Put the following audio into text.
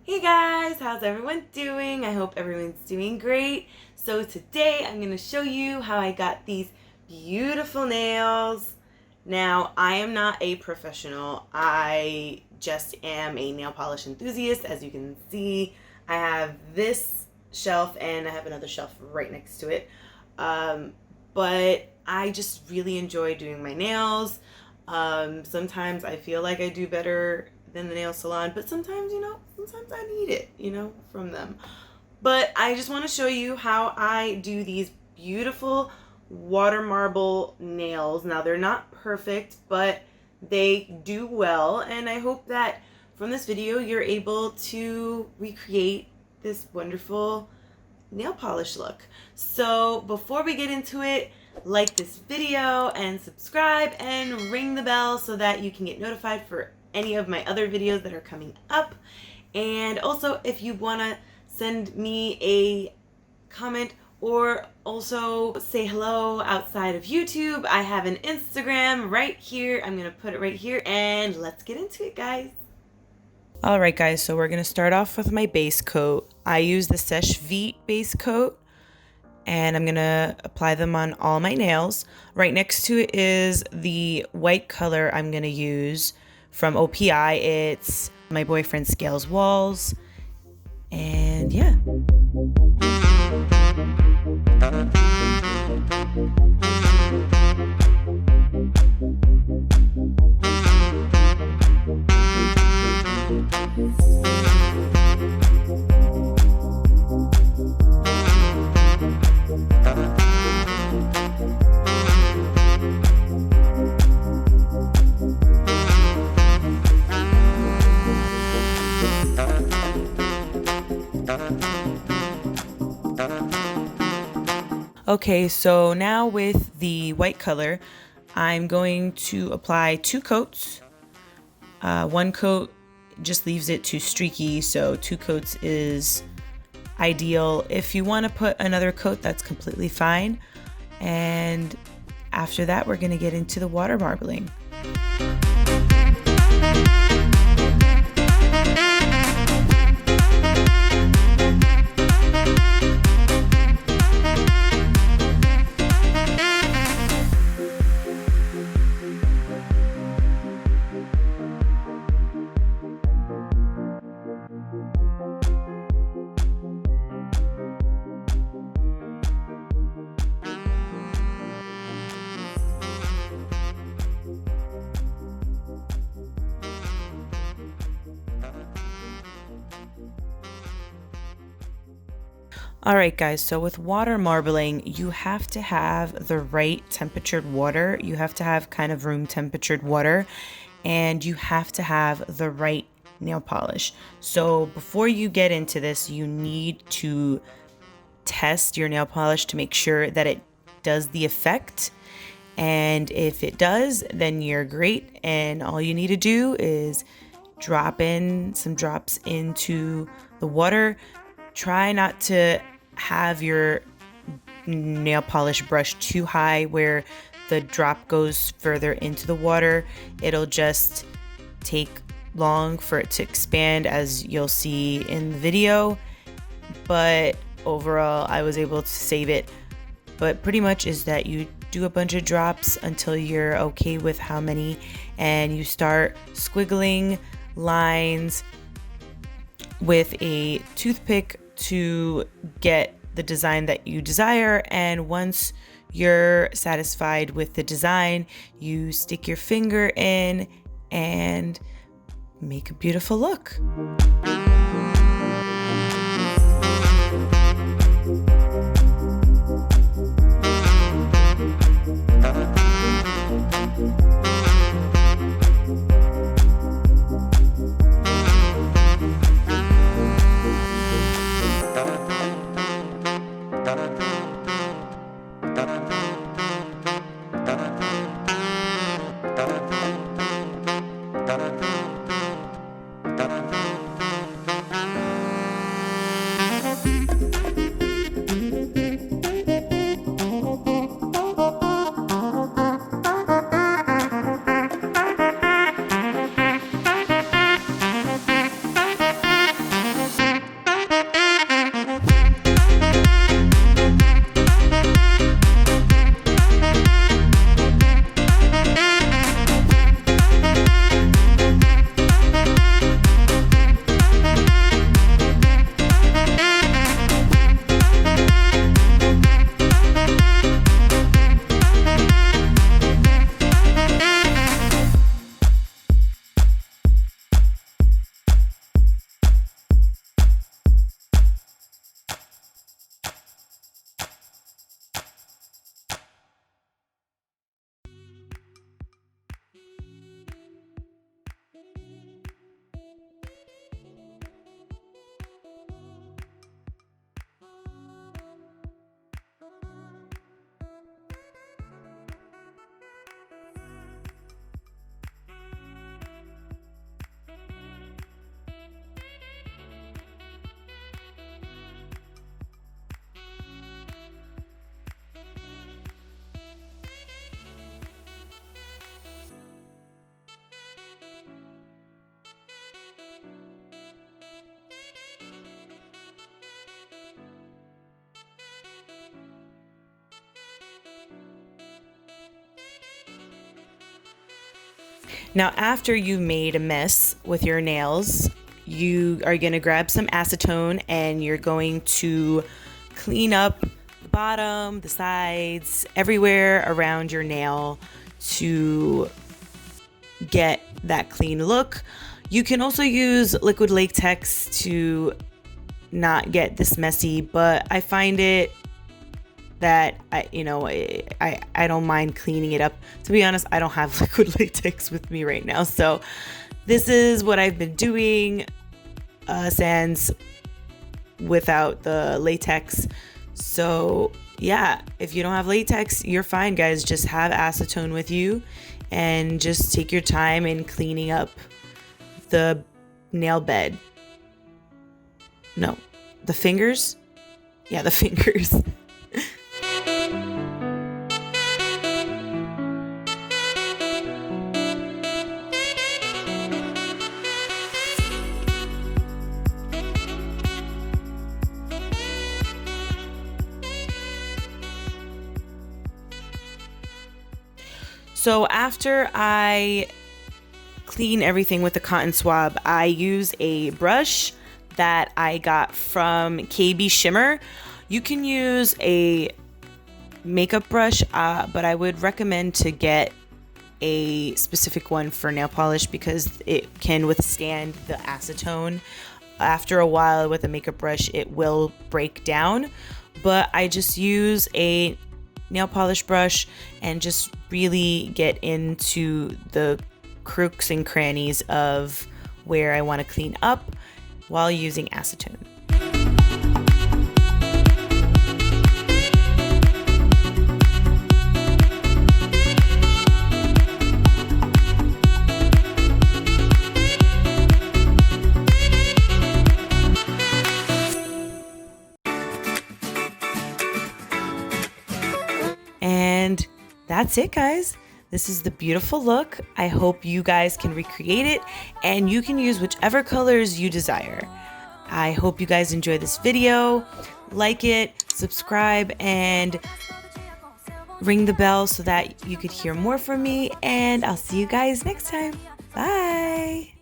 Hey guys, how's everyone doing? I hope everyone's doing great. So today I'm going to show you how I got these beautiful nails. Now, I am not a professional. I just am a nail polish enthusiast. As you can see, I have this shelf and I have another shelf right next to it. But I just really enjoy doing my nails. Sometimes I feel like I do better than the nail salon, but sometimes, sometimes I need it, from them. But I just want to show you how I do these beautiful water marble nails. Now, they're not perfect, but they do well, and I hope that from this video you're able to recreate this wonderful nail polish look. So before we get into it, like this video and subscribe and ring the bell so that you can get notified for any of my other videos that are coming up. And also, if you want to send me a comment or also say hello outside of YouTube, I have an Instagram right here. I'm going to put it right here, and let's get into it, guys. Alright guys, so we're going to start off with my base coat. I use the Seche Vite base coat, and I'm going to apply them on all my nails. Right next to it is the white color I'm going to use from OPI. It's my boyfriend Scales Walls, and yeah. Okay, so now with the white color, I'm going to apply 2 coats. One coat just leaves it too streaky, so 2 coats is ideal. If you want to put another coat, that's completely fine. And after that, we're going to get into the water marbling. Alright guys, so with water marbling, you have to have the right temperatured water. You have to have kind of room temperatured water, and you have to have the right nail polish. So before you get into this, you need to test your nail polish to make sure that it does the effect. And if it does, then you're great. And all you need to do is drop in some drops into the water. Try not to have your nail polish brush too high where the drop goes further into the water. It'll just take long for it to expand, as you'll see in the video, but overall I was able to save it. But pretty much is that you do a bunch of drops until you're okay with how many, and you start squiggling lines with a toothpick to get the design that you desire. And once you're satisfied with the design, you stick your finger in and make a beautiful look. Now, after you made a mess with your nails, you are going to grab some acetone and you're going to clean up the bottom, the sides, everywhere around your nail to get that clean look. You can also use liquid latex to not get this messy, but I find it that I don't mind cleaning it up. To be honest, I don't have liquid latex with me right now, so this is what I've been doing sans without the latex. So yeah, if you don't have latex, you're fine, guys. Just have acetone with you and just take your time in cleaning up the nail bed. No, the fingers. Yeah, the fingers. So after I clean everything with the cotton swab, I use a brush that I got from KB Shimmer. You can use a makeup brush, but I would recommend to get a specific one for nail polish because it can withstand the acetone. After a while with a makeup brush, it will break down, but I just use a nail polish brush and just really get into the crooks and crannies of where I want to clean up while using acetone. And that's it, guys. This is the beautiful look. I hope you guys can recreate it and you can use whichever colors you desire. I hope you guys enjoy this video. Like it, subscribe, and ring the bell so that you could hear more from me. And I'll see you guys next time. Bye.